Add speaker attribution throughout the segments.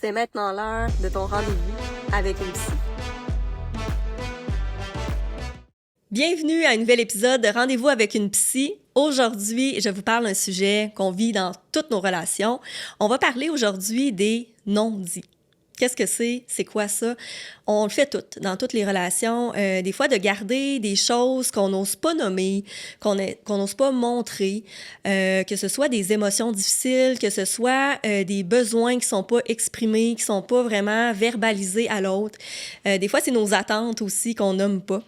Speaker 1: C'est maintenant l'heure de ton rendez-vous avec une psy.
Speaker 2: Bienvenue à un nouvel épisode de Rendez-vous avec une psy. Aujourd'hui, je vous parle d'un sujet qu'on vit dans toutes nos relations. On va parler aujourd'hui des non-dits. Qu'est-ce que c'est? C'est quoi ça? On le fait dans toutes les relations. Des fois, de garder des choses qu'on n'ose pas nommer, qu'on n'ose pas montrer, que ce soit des émotions difficiles, que ce soit des besoins qui sont pas exprimés, qui sont pas vraiment verbalisés à l'autre. Des fois, c'est nos attentes aussi qu'on nomme pas.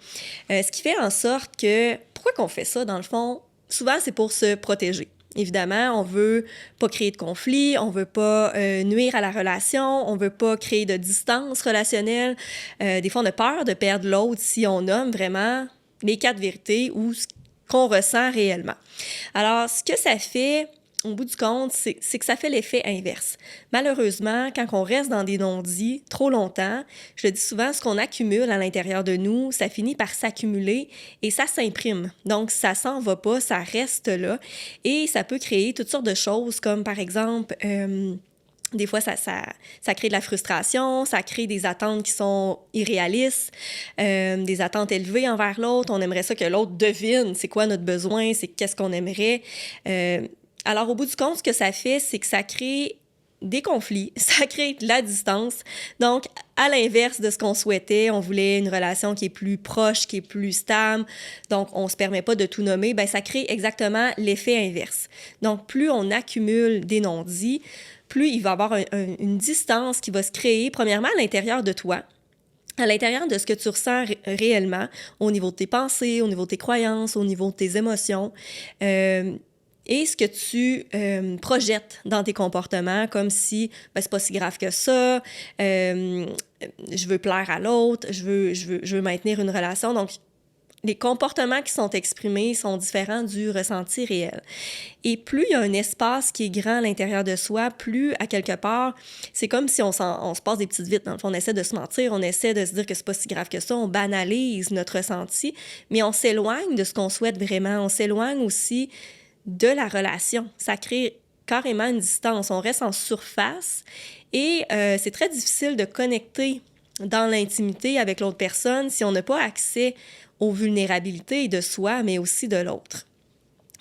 Speaker 2: Ce qui fait en sorte que... Pourquoi qu'on fait ça, dans le fond? Souvent, c'est pour se protéger. Évidemment, on veut pas créer de conflit, on veut pas nuire à la relation, on veut pas créer de distance relationnelle. Des fois, on a peur de perdre l'autre si on nomme vraiment les quatre vérités ou ce qu'on ressent réellement. Alors, ce que ça fait, au bout du compte, c'est que ça fait l'effet inverse. Malheureusement, quand on reste dans des non-dits trop longtemps, je le dis souvent, ce qu'on accumule à l'intérieur de nous, ça finit par s'accumuler et ça s'imprime. Donc, ça s'en va pas, ça reste là et ça peut créer toutes sortes de choses comme, par exemple... Des fois, ça crée de la frustration, ça crée des attentes qui sont irréalistes, des attentes élevées envers l'autre. On aimerait ça que l'autre devine c'est quoi notre besoin, c'est qu'est-ce qu'on aimerait. Alors, au bout du compte, ce que ça fait, c'est que ça crée des conflits, ça crée de la distance. Donc, à l'inverse de ce qu'on souhaitait, on voulait une relation qui est plus proche, qui est plus stable, donc on se permet pas de tout nommer, bien, ça crée exactement l'effet inverse. Donc, plus on accumule des non-dits, plus il va y avoir une distance qui va se créer, premièrement, à l'intérieur de toi, à l'intérieur de ce que tu ressens réellement, au niveau de tes pensées, au niveau de tes croyances, au niveau de tes émotions, et ce que tu projettes dans tes comportements, comme si ben, c'est pas si grave que ça, je veux plaire à l'autre, je veux maintenir une relation. Donc, les comportements qui sont exprimés sont différents du ressenti réel. Et plus il y a un espace qui est grand à l'intérieur de soi, plus, à quelque part, c'est comme si on se passe des petites vites. Dans le fond, on essaie de se mentir, on essaie de se dire que c'est pas si grave que ça, on banalise notre ressenti, mais on s'éloigne de ce qu'on souhaite vraiment. On s'éloigne aussi de la relation. Ça crée carrément une distance. On reste en surface et c'est très difficile de connecter dans l'intimité avec l'autre personne si on n'a pas accès aux vulnérabilités de soi, mais aussi de l'autre.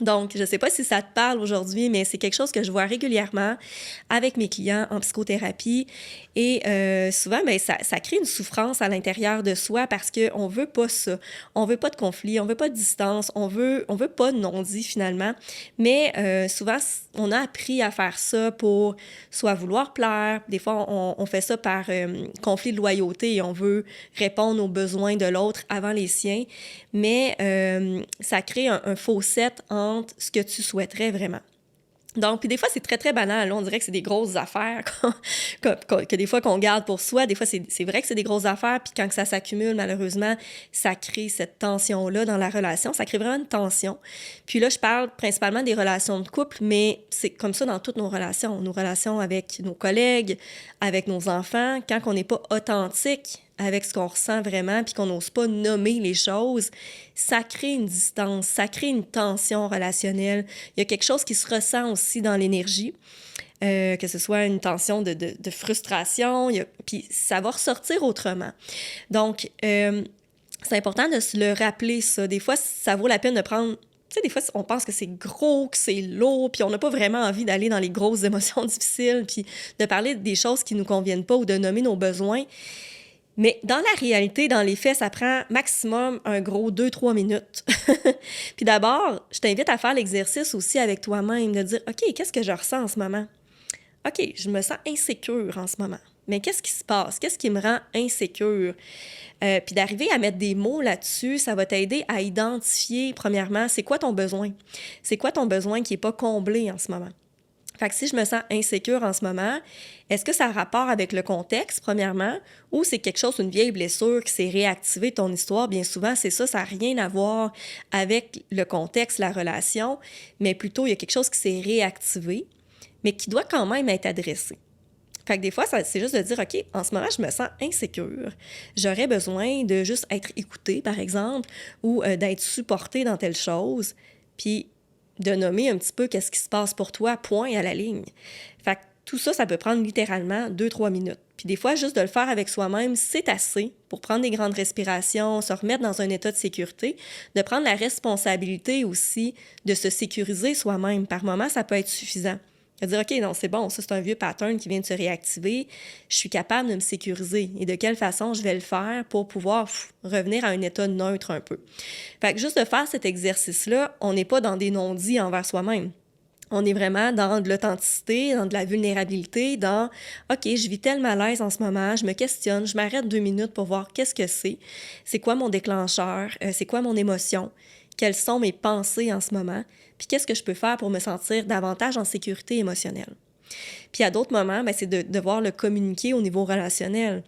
Speaker 2: Donc, je ne sais pas si ça te parle aujourd'hui, mais c'est quelque chose que je vois régulièrement avec mes clients en psychothérapie. Et souvent, bien, ça crée une souffrance à l'intérieur de soi parce qu'on ne veut pas ça. On ne veut pas de conflit, on ne veut pas de distance, on veut pas de non-dit finalement. Mais souvent, on a appris à faire ça pour soit vouloir plaire. Des fois, on fait ça par conflit de loyauté et on veut répondre aux besoins de l'autre avant les siens. Mais ça crée un faux-set entre ce que tu souhaiterais vraiment. Donc, puis des fois, c'est très, très banal. Là, on dirait que c'est des grosses affaires que des fois qu'on garde pour soi. Des fois, c'est vrai que c'est des grosses affaires, puis quand ça s'accumule, malheureusement, ça crée cette tension-là dans la relation. Ça crée vraiment une tension. Puis là, je parle principalement des relations de couple, mais c'est comme ça dans toutes nos relations avec nos collègues, avec nos enfants. Quand on n'est pas authentique avec ce qu'on ressent vraiment, puis qu'on n'ose pas nommer les choses, ça crée une distance, ça crée une tension relationnelle. Il y a quelque chose qui se ressent aussi dans l'énergie, que ce soit une tension de frustration, puis ça va ressortir autrement. Donc, c'est important de se le rappeler, ça. Des fois, ça vaut la peine de prendre... Tu sais, des fois, on pense que c'est gros, que c'est lourd, puis on n'a pas vraiment envie d'aller dans les grosses émotions difficiles, puis de parler des choses qui ne nous conviennent pas ou de nommer nos besoins. Mais dans la réalité, dans les faits, ça prend maximum un gros 2-3 minutes. Puis d'abord, je t'invite à faire l'exercice aussi avec toi-même, de dire « OK, qu'est-ce que je ressens en ce moment? OK, je me sens insécure en ce moment. Mais qu'est-ce qui se passe? Qu'est-ce qui me rend insécure? » Puis d'arriver à mettre des mots là-dessus, ça va t'aider à identifier, premièrement, c'est quoi ton besoin? C'est quoi ton besoin qui n'est pas comblé en ce moment? Fait que si je me sens insécure en ce moment, est-ce que ça a rapport avec le contexte, premièrement, ou c'est quelque chose, une vieille blessure qui s'est réactivée de ton histoire? Bien souvent, c'est ça n'a rien à voir avec le contexte, la relation, mais plutôt, il y a quelque chose qui s'est réactivé, mais qui doit quand même être adressé. Fait que des fois, c'est juste de dire, OK, en ce moment, je me sens insécure. J'aurais besoin de juste être écoutée, par exemple, ou d'être supportée dans telle chose, puis de nommer un petit peu qu'est-ce qui se passe pour toi, point à la ligne. Fait que Tout ça, ça peut prendre littéralement 2-3 minutes. Puis des fois, juste de le faire avec soi-même, c'est assez pour prendre des grandes respirations, se remettre dans un état de sécurité, de prendre la responsabilité aussi de se sécuriser soi-même. Par moment, ça peut être suffisant. De dire, OK, non, c'est bon, ça, c'est un vieux pattern qui vient de se réactiver. Je suis capable de me sécuriser. Et de quelle façon je vais le faire pour pouvoir revenir à un état neutre un peu. Fait que juste de faire cet exercice-là, on n'est pas dans des non-dits envers soi-même. On est vraiment dans de l'authenticité, dans de la vulnérabilité, dans « OK, je vis tel malaise en ce moment, je me questionne, je m'arrête 2 minutes pour voir qu'est-ce que c'est quoi mon déclencheur, c'est quoi mon émotion, quelles sont mes pensées en ce moment, puis qu'est-ce que je peux faire pour me sentir davantage en sécurité émotionnelle. » Puis à d'autres moments, bien, c'est de devoir le communiquer au niveau relationnel.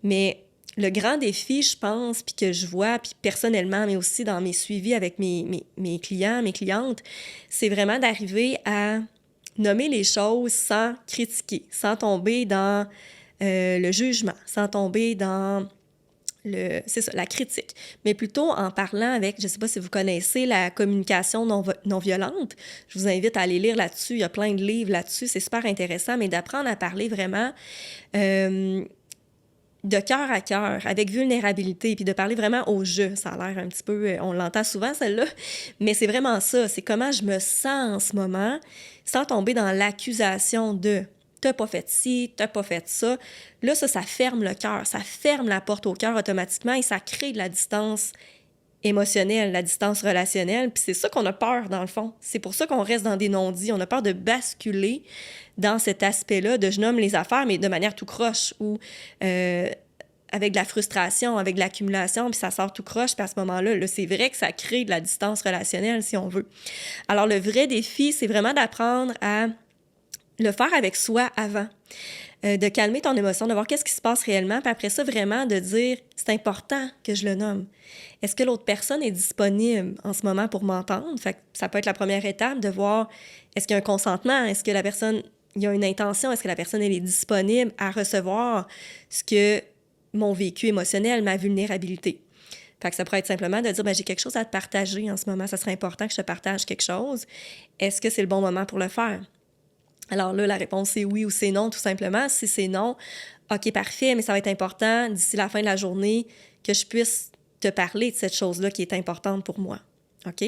Speaker 2: Mais le grand défi, je pense, puis que je vois, puis personnellement, mais aussi dans mes suivis avec mes clients, mes clientes, c'est vraiment d'arriver à nommer les choses sans critiquer, sans tomber dans le jugement, sans tomber dans la critique, mais plutôt en parlant avec, je ne sais pas si vous connaissez la communication non violente. Je vous invite à aller lire là-dessus. Il y a plein de livres là-dessus. C'est super intéressant, mais d'apprendre à parler vraiment de cœur à cœur, avec vulnérabilité, puis de parler vraiment au jeu. Ça a l'air un petit peu, on l'entend souvent celle-là, mais c'est vraiment ça. C'est comment je me sens en ce moment, sans tomber dans l'accusation de « t'as pas fait ci, t'as pas fait ça ». Là, ça ferme le cœur, ça ferme la porte au cœur automatiquement et ça crée de la distance émotionnelle, la distance relationnelle, puis c'est ça qu'on a peur dans le fond. C'est pour ça qu'on reste dans des non-dits. On a peur de basculer dans cet aspect-là de je nomme les affaires, mais de manière tout croche ou avec de la frustration, avec de l'accumulation, puis ça sort tout croche, puis à ce moment-là, là, c'est vrai que ça crée de la distance relationnelle, si on veut. Alors, le vrai défi, c'est vraiment d'apprendre à le faire avec soi avant, de calmer ton émotion, de voir qu'est-ce qui se passe réellement, puis après ça, vraiment de dire, c'est important que je le nomme. Est-ce que l'autre personne est disponible en ce moment pour m'entendre? Fait que ça peut être la première étape de voir, est-ce qu'il y a un consentement? Est-ce que la personne, il y a une intention? Est-ce que la personne, elle est disponible à recevoir ce que mon vécu émotionnel, ma vulnérabilité? Fait que ça pourrait être simplement de dire, j'ai quelque chose à te partager en ce moment, ça serait important que je te partage quelque chose. Est-ce que c'est le bon moment pour le faire? Alors là, la réponse c'est oui ou c'est non, tout simplement. Si c'est non, OK, parfait, mais ça va être important d'ici la fin de la journée que je puisse te parler de cette chose-là qui est importante pour moi. OK?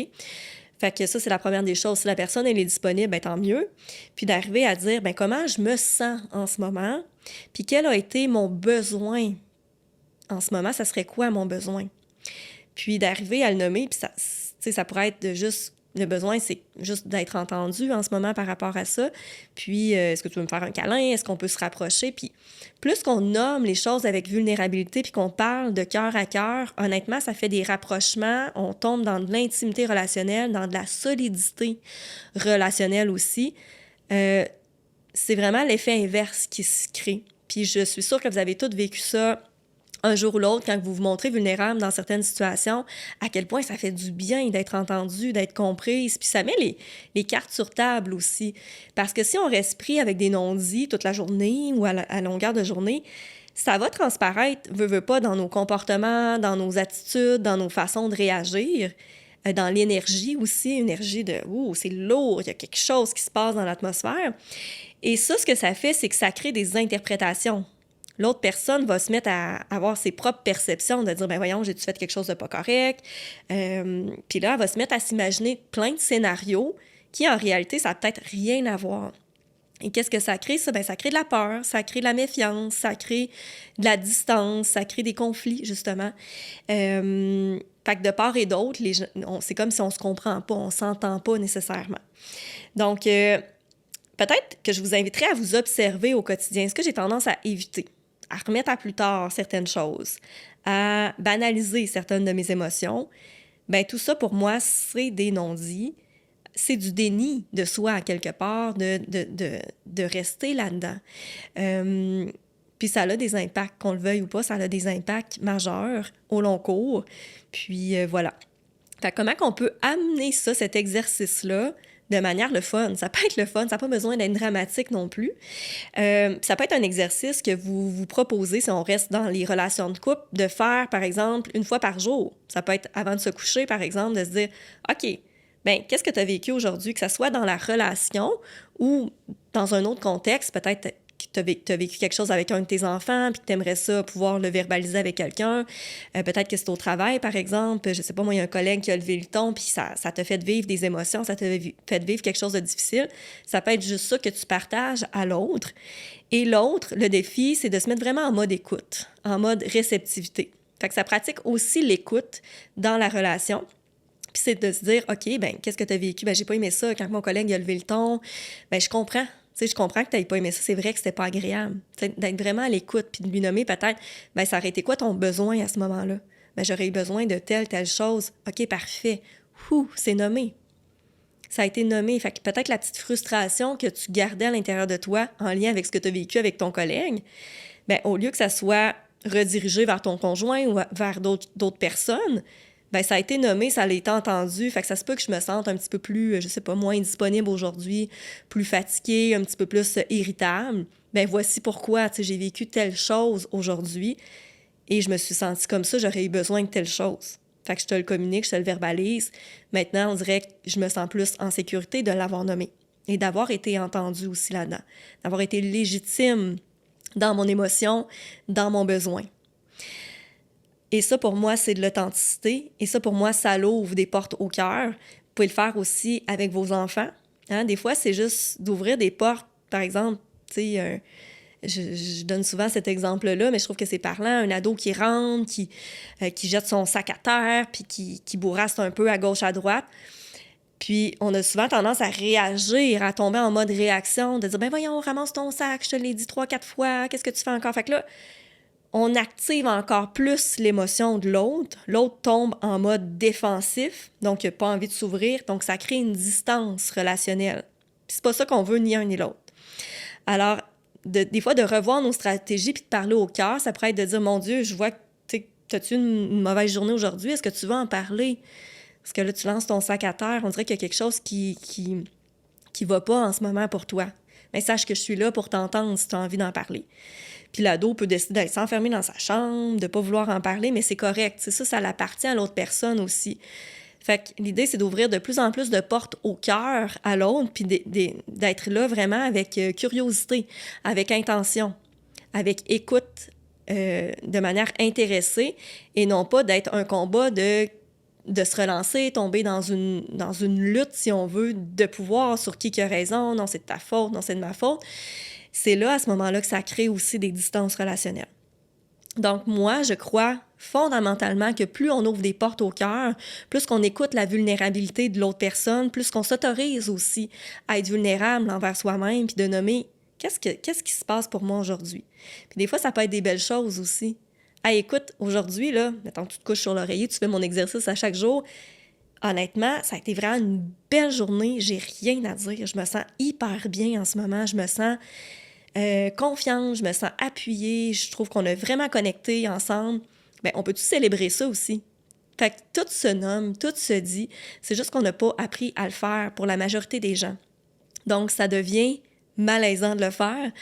Speaker 2: Fait que ça, c'est la première des choses. Si la personne, elle est disponible, tant mieux. Puis d'arriver à dire, comment je me sens en ce moment, puis quel a été mon besoin en ce moment, ça serait quoi mon besoin? Puis d'arriver à le nommer, puis ça pourrait être de juste... Le besoin, c'est juste d'être entendu en ce moment par rapport à ça. Puis, est-ce que tu veux me faire un câlin? Est-ce qu'on peut se rapprocher? Puis, plus qu'on nomme les choses avec vulnérabilité puis qu'on parle de cœur à cœur, honnêtement, ça fait des rapprochements. On tombe dans de l'intimité relationnelle, dans de la solidité relationnelle aussi. C'est vraiment l'effet inverse qui se crée. Puis, je suis sûre que vous avez tous vécu ça un jour ou l'autre, quand vous vous montrez vulnérable dans certaines situations, à quel point ça fait du bien d'être entendu, d'être comprise. Puis ça met les cartes sur table aussi. Parce que si on reste pris avec des non-dits toute la journée ou à longueur de journée, ça va transparaître, veut pas, dans nos comportements, dans nos attitudes, dans nos façons de réagir, dans l'énergie aussi, énergie de « Ouh, c'est lourd, il y a quelque chose qui se passe dans l'atmosphère ». Et ça, ce que ça fait, c'est que ça crée des interprétations. L'autre personne va se mettre à avoir ses propres perceptions, de dire, voyons, j'ai-tu fait quelque chose de pas correct? Puis là, elle va se mettre à s'imaginer plein de scénarios qui, en réalité, ça n'a peut-être rien à voir. Et qu'est-ce que ça crée, ça? Ça crée de la peur, ça crée de la méfiance, ça crée de la distance, ça crée des conflits, justement. Fait que de part et d'autre, c'est comme si on se comprend pas, on s'entend pas nécessairement. Donc, peut-être que je vous inviterais à vous observer au quotidien. Ce que j'ai tendance à éviter, à remettre à plus tard certaines choses, à banaliser certaines de mes émotions, tout ça, pour moi, c'est des non-dits. C'est du déni de soi, à quelque part, de rester là-dedans. Puis ça a des impacts, qu'on le veuille ou pas, ça a des impacts majeurs au long cours. Puis voilà. Fait que comment qu'on peut amener ça, cet exercice-là, de manière le fun. Ça peut être le fun, ça n'a pas besoin d'être dramatique non plus. Ça peut être un exercice que vous vous proposez, si on reste dans les relations de couple, de faire, par exemple, 1 fois par jour. Ça peut être avant de se coucher, par exemple, de se dire « OK, bien, qu'est-ce que tu as vécu aujourd'hui, que ce soit dans la relation ou dans un autre contexte, peut-être que tu as vécu quelque chose avec un de tes enfants puis que tu aimerais ça pouvoir le verbaliser avec quelqu'un. Peut-être que c'est au travail, par exemple. Je sais pas, moi, il y a un collègue qui a levé le ton puis ça t'a fait vivre des émotions, ça t'a fait vivre quelque chose de difficile. Ça peut être juste ça que tu partages à l'autre. Et l'autre, le défi, c'est de se mettre vraiment en mode écoute, en mode réceptivité. Fait que ça pratique aussi l'écoute dans la relation. Puis c'est de se dire, OK, ben qu'est-ce que tu as vécu? Ben j'ai pas aimé ça quand mon collègue a levé le ton. Ben je comprends. Tu sais, je comprends que tu n'aies pas aimé ça. C'est vrai que c'était pas agréable. T'sais, d'être vraiment à l'écoute puis de lui nommer peut-être, ben ça aurait été quoi ton besoin à ce moment-là? Ben j'aurais eu besoin de telle chose. OK, parfait. C'est nommé. Ça a été nommé. Fait que peut-être la petite frustration que tu gardais à l'intérieur de toi en lien avec ce que tu as vécu avec ton collègue, ben au lieu que ça soit redirigé vers ton conjoint ou vers d'autres personnes, ben ça a été nommé, ça a été entendu. Fait que ça se peut que je me sente un petit peu plus, je sais pas, moins disponible aujourd'hui, plus fatiguée, un petit peu plus irritable. Ben voici pourquoi, tu sais, j'ai vécu telle chose aujourd'hui et je me suis sentie comme ça, j'aurais eu besoin de telle chose. Fait que je te le communique, je te le verbalise. Maintenant, on dirait que je me sens plus en sécurité de l'avoir nommé et d'avoir été entendue aussi là-dedans, d'avoir été légitime dans mon émotion, dans mon besoin. Et ça, pour moi, c'est de l'authenticité. Et ça, pour moi, ça l'ouvre des portes au cœur. Vous pouvez le faire aussi avec vos enfants. Hein? Des fois, c'est juste d'ouvrir des portes. Par exemple, tu sais, je donne souvent cet exemple-là, mais je trouve que c'est parlant. Un ado qui rentre, qui jette son sac à terre, puis qui bourrasse un peu à gauche, à droite. Puis, on a souvent tendance à réagir, à tomber en mode réaction, de dire « Ben voyons, ramasse ton sac, je te l'ai dit 3-4 fois, qu'est-ce que tu fais encore? » Fait que là, on active encore plus l'émotion de l'autre. L'autre tombe en mode défensif, donc il n'a pas envie de s'ouvrir. Donc, ça crée une distance relationnelle. Puis c'est pas ça qu'on veut, ni un ni l'autre. Alors, des fois, de revoir nos stratégies puis de parler au cœur, ça pourrait être de dire « Mon Dieu, je vois que t'as-tu une mauvaise journée aujourd'hui? Est-ce que tu veux en parler? Parce que là, tu lances ton sac à terre. On dirait qu'il y a quelque chose qui va pas en ce moment pour toi. Mais sache que je suis là pour t'entendre si tu as envie d'en parler. » Puis l'ado peut décider d'être s'enfermer dans sa chambre, de ne pas vouloir en parler, mais c'est correct. C'est ça l'appartient à l'autre personne aussi. Fait que l'idée, c'est d'ouvrir de plus en plus de portes au cœur à l'autre, puis d'être là vraiment avec curiosité, avec intention, avec écoute, de manière intéressée, et non pas d'être un combat de se relancer, tomber dans une lutte, si on veut, de pouvoir sur qui a raison, non, c'est de ta faute, non, c'est de ma faute. C'est là, à ce moment-là, que ça crée aussi des distances relationnelles. Donc, moi, je crois fondamentalement que plus on ouvre des portes au cœur, plus qu'on écoute la vulnérabilité de l'autre personne, plus qu'on s'autorise aussi à être vulnérable envers soi-même, puis de nommer qu'est-ce qui se passe pour moi aujourd'hui. Puis des fois, ça peut être des belles choses aussi. Hey, écoute, aujourd'hui, là, mettons que tu te couches sur l'oreiller, tu fais mon exercice à chaque jour. Honnêtement, ça a été vraiment une belle journée. J'ai rien à dire. Je me sens hyper bien en ce moment. Je me sens confiante, je me sens appuyée, je trouve qu'on a vraiment connecté ensemble. Bien, on peut-tu célébrer ça aussi? Fait que tout se nomme, tout se dit, c'est juste qu'on n'a pas appris à le faire pour la majorité des gens. Donc, ça devient malaisant de le faire,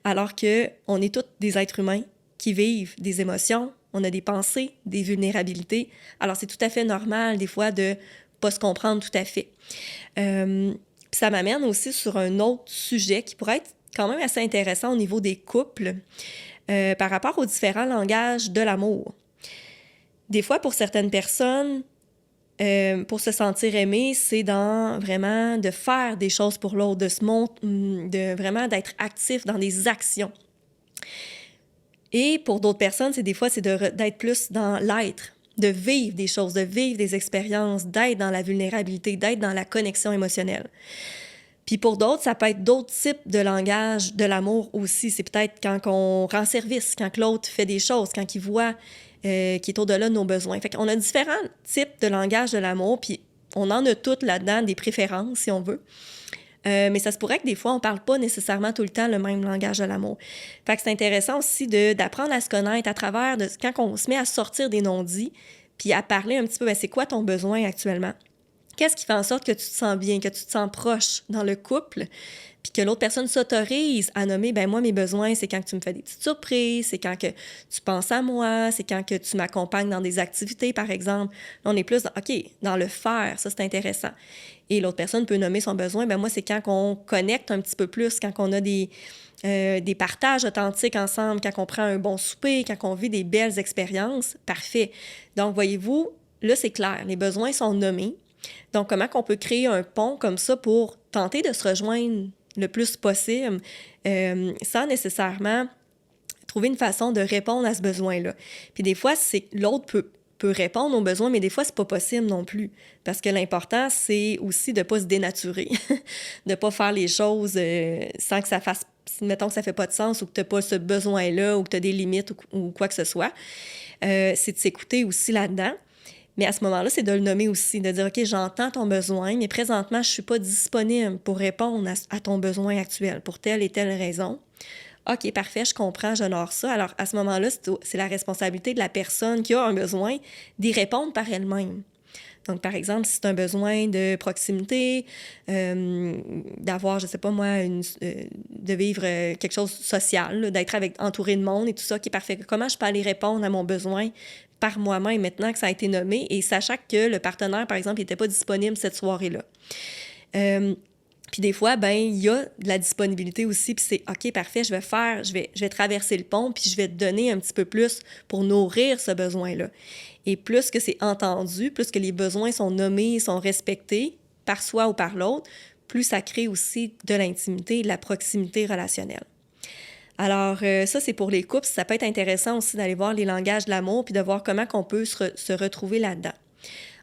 Speaker 2: alors qu'on est tous des êtres humains qui vivent des émotions, on a des pensées, des vulnérabilités. Alors, c'est tout à fait normal, des fois, de pas se comprendre tout à fait. Puis ça m'amène aussi sur un autre sujet qui pourrait être quand même assez intéressant au niveau des couples par rapport aux différents langages de l'amour. Des fois, pour certaines personnes, pour se sentir aimé, c'est vraiment de faire des choses pour l'autre, de vraiment d'être actif dans des actions. Et pour d'autres personnes, c'est d'être plus dans l'être, de vivre des choses, de vivre des expériences, d'être dans la vulnérabilité, d'être dans la connexion émotionnelle. Puis pour d'autres, ça peut être d'autres types de langage de l'amour aussi. C'est peut-être quand on rend service, quand l'autre fait des choses, quand il voit qu'il est au-delà de nos besoins. Fait qu'on a différents types de langage de l'amour, puis on en a toutes là-dedans, des préférences, si on veut. Mais ça se pourrait que des fois, on ne parle pas nécessairement tout le temps le même langage de l'amour. Fait que c'est intéressant aussi d'apprendre à se connaître à travers quand on se met à sortir des non-dits, puis à parler un petit peu, c'est quoi ton besoin actuellement? Qu'est-ce qui fait en sorte que tu te sens bien, que tu te sens proche dans le couple, puis que l'autre personne s'autorise à nommer, ben moi, mes besoins, c'est quand que tu me fais des petites surprises, c'est quand que tu penses à moi, c'est quand que tu m'accompagnes dans des activités, par exemple. Là, on est plus dans, OK, dans le faire, ça, c'est intéressant. Et l'autre personne peut nommer son besoin, ben moi, c'est quand on connecte un petit peu plus, quand on a des partages authentiques ensemble, quand on prend un bon souper, quand on vit des belles expériences, parfait. Donc, voyez-vous, là, c'est clair, les besoins sont nommés. Donc, comment qu'on peut créer un pont comme ça pour tenter de se rejoindre le plus possible sans nécessairement trouver une façon de répondre à ce besoin-là. Puis des fois, c'est l'autre peut répondre aux besoins, mais des fois, c'est pas possible non plus. Parce que l'important, c'est aussi de pas se dénaturer, de pas faire les choses sans que ça fasse, mettons que ça fait pas de sens ou que t'as pas ce besoin-là ou que t'as des limites ou quoi que ce soit. C'est de s'écouter aussi là-dedans. Mais à ce moment-là, c'est de le nommer aussi, de dire, OK, j'entends ton besoin, mais présentement, je ne suis pas disponible pour répondre à ton besoin actuel pour telle et telle raison. OK, parfait, je comprends, j'honore ça. Alors, à ce moment-là, c'est la responsabilité de la personne qui a un besoin d'y répondre par elle-même. Donc, par exemple, si c'est un besoin de proximité, d'avoir, je sais pas moi, de vivre quelque chose de social, là, d'être entouré de monde et tout ça, qui est parfait. Comment je peux aller répondre à mon besoin par moi-même maintenant que ça a été nommé et sachant que le partenaire, par exemple, n'était pas disponible cette soirée-là. Puis des fois, ben il y a de la disponibilité aussi, puis c'est OK, parfait, je vais traverser le pont, puis je vais te donner un petit peu plus pour nourrir ce besoin-là. Et plus que c'est entendu, plus que les besoins sont nommés, sont respectés par soi ou par l'autre, plus ça crée aussi de l'intimité et de la proximité relationnelle. Alors, ça, c'est pour les couples. Ça peut être intéressant aussi d'aller voir les langages de l'amour puis de voir comment on peut se retrouver là-dedans.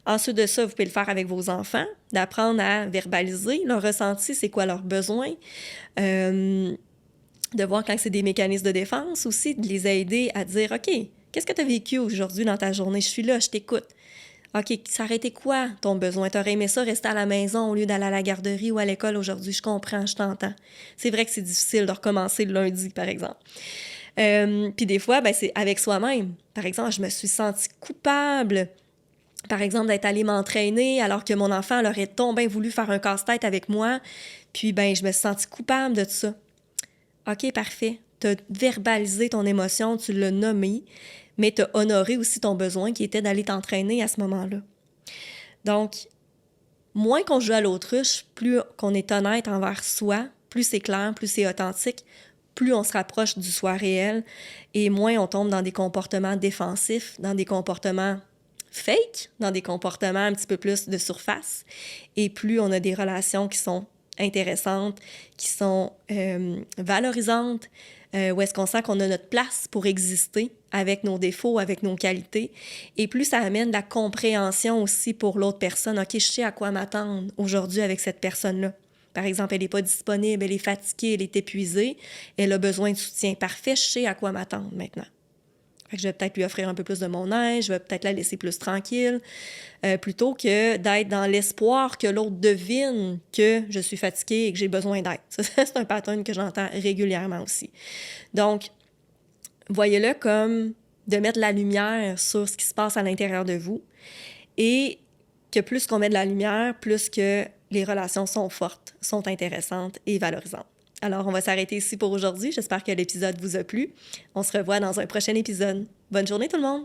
Speaker 2: Ensuite de ça, vous pouvez le faire avec vos enfants, d'apprendre à verbaliser leur ressenti, c'est quoi leurs besoins, de voir quand c'est des mécanismes de défense aussi, de les aider à dire, OK, qu'est-ce que tu as vécu aujourd'hui dans ta journée? Je suis là, je t'écoute. OK, ça aurait été quoi ton besoin? T'aurais aimé ça rester à la maison au lieu d'aller à la garderie ou à l'école aujourd'hui? Je comprends, je t'entends. C'est vrai que c'est difficile de recommencer le lundi, par exemple. Puis des fois, ben, c'est avec soi-même. Par exemple, je me suis sentie coupable, par exemple, d'être allée m'entraîner alors que mon enfant aurait donc bien voulu faire un casse-tête avec moi. Puis, ben, je me suis sentie coupable de tout ça. OK, parfait. Tu as verbalisé ton émotion, tu l'as nommé, mais tu as honoré aussi ton besoin qui était d'aller t'entraîner à ce moment-là. Donc, moins qu'on joue à l'autruche, plus qu'on est honnête envers soi, plus c'est clair, plus c'est authentique, plus on se rapproche du soi réel et moins on tombe dans des comportements défensifs, dans des comportements fake, dans des comportements un petit peu plus de surface, et plus on a des relations qui sont intéressantes, qui sont valorisantes, où est-ce qu'on sent qu'on a notre place pour exister avec nos défauts, avec nos qualités, et plus ça amène de la compréhension aussi pour l'autre personne. OK, je sais à quoi m'attendre aujourd'hui avec cette personne-là. Par exemple, elle n'est pas disponible, elle est fatiguée, elle est épuisée, elle a besoin de soutien. Parfait, je sais à quoi m'attendre maintenant. Fait que je vais peut-être lui offrir un peu plus de mon aide, je vais peut-être la laisser plus tranquille, plutôt que d'être dans l'espoir que l'autre devine que je suis fatiguée et que j'ai besoin d'aide. Ça, c'est un pattern que j'entends régulièrement aussi. Donc, voyez-le comme de mettre la lumière sur ce qui se passe à l'intérieur de vous et que plus qu'on met de la lumière, plus que les relations sont fortes, sont intéressantes et valorisantes. Alors, on va s'arrêter ici pour aujourd'hui. J'espère que l'épisode vous a plu. On se revoit dans un prochain épisode. Bonne journée tout le monde!